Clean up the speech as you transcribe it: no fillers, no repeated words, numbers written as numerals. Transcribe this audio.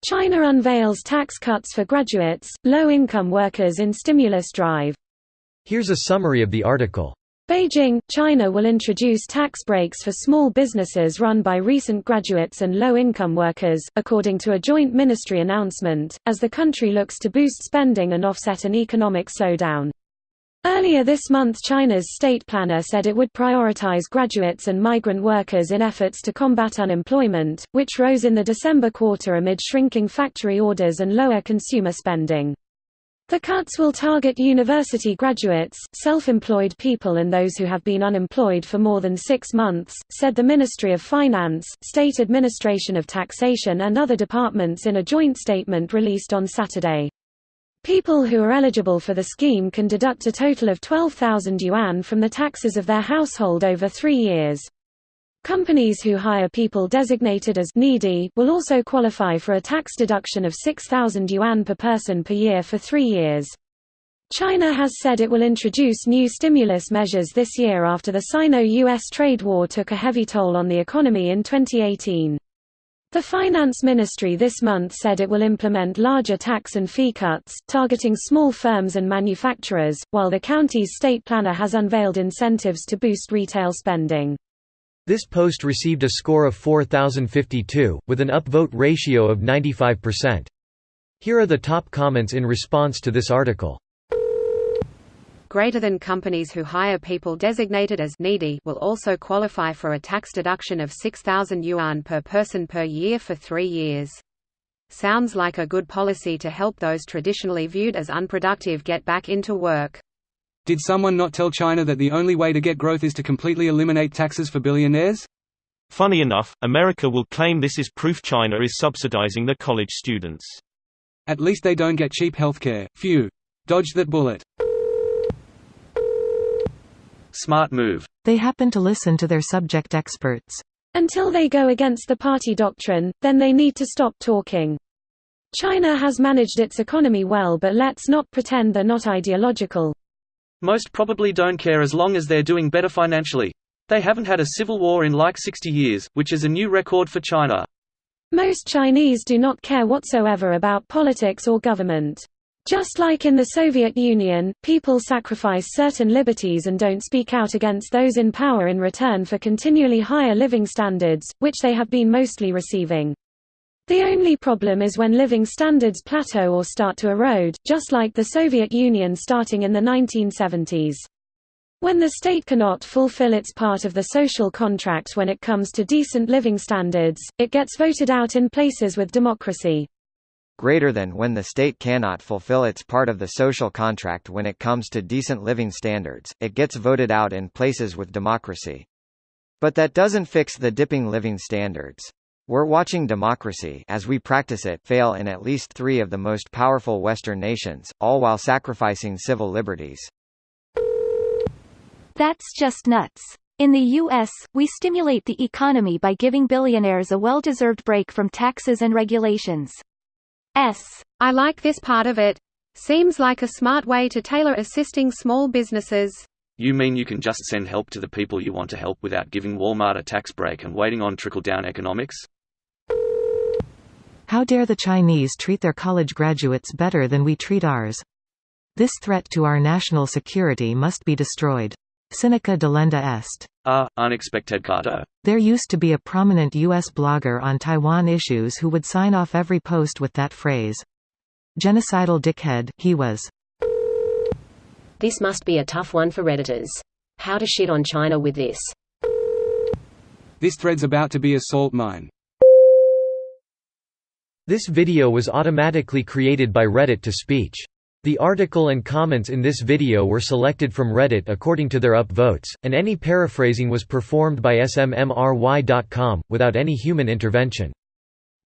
China unveils tax cuts for graduates, low-income workers in stimulus drive. Here's a summary of the article. Beijing, China will introduce tax breaks for small businesses run by recent graduates and low-income workers, according to a joint ministry announcement, as the country looks to boost spending and offset an economic slowdown. Earlier this month, China's state planner said it would prioritize graduates and migrant workers in efforts to combat unemployment, which rose in the December quarter amid shrinking factory orders and lower consumer spending. The cuts will target university graduates, self-employed people and those who have been unemployed for more than 6 months, said the Ministry of Finance, State Administration of Taxation and other departments in a joint statement released on Saturday. People who are eligible for the scheme can deduct a total of 12,000 yuan from the taxes of their household over 3 years. Companies who hire people designated as needy will also qualify for a tax deduction of 6,000 yuan per person per year for 3 years. China has said it will introduce new stimulus measures this year after the Sino-US trade war took a heavy toll on the economy in 2018. The Finance Ministry this month said it will implement larger tax and fee cuts, targeting small firms and manufacturers, while the county's state planner has unveiled incentives to boost retail spending. This post received a score of 4,052, with an upvote ratio of 95%. Here are the top comments in response to this article. Greater than companies who hire people designated as needy will also qualify for a tax deduction of 6,000 yuan per person per year for 3 years. Sounds like a good policy to help those traditionally viewed as unproductive get back into work. Did someone not tell China that the only way to get growth is to completely eliminate taxes for billionaires? Funny enough, America will claim this is proof China is subsidizing the college students. At least they don't get cheap healthcare. Phew. Dodged that bullet. Smart move. They happen to listen to their subject experts. Until they go against the party doctrine, then they need to stop talking. China has managed its economy well, but let's not pretend they're not ideological. Most probably don't care as long as they're doing better financially. They haven't had a civil war in like 60 years, which is a new record for China. Most Chinese do not care whatsoever about politics or government. Just like in the Soviet Union, people sacrifice certain liberties and don't speak out against those in power in return for continually higher living standards, which they have been mostly receiving. The only problem is when living standards plateau or start to erode, just like the Soviet Union starting in the 1970s. When the state cannot fulfill its part of the social contract when it comes to decent living standards, it gets voted out in places with democracy. Greater than when the state cannot fulfill its part of the social contract when it comes to decent living standards, it gets voted out in places with democracy. But that doesn't fix the dipping living standards. We're watching democracy, as we practice it, fail in at least 3 of the most powerful Western nations, all while sacrificing civil liberties. That's just nuts. In the U.S., we stimulate the economy by giving billionaires a well-deserved break from taxes and regulations. I like this part of it. Seems like a smart way to tailor assisting small businesses. You mean you can just send help to the people you want to help without giving Walmart a tax break and waiting on trickle-down economics? How dare the Chinese treat their college graduates better than we treat ours? This threat to our national security must be destroyed. Seneca delenda est. Unexpected Carter. There used to be a prominent U.S. blogger on Taiwan issues who would sign off every post with that phrase. Genocidal dickhead, he was. This must be a tough one for Redditors. How to shit on China with this. This thread's about to be a salt mine. This video was automatically created by Reddit to speech. The article and comments in this video were selected from Reddit according to their upvotes, and any paraphrasing was performed by smmry.com, without any human intervention.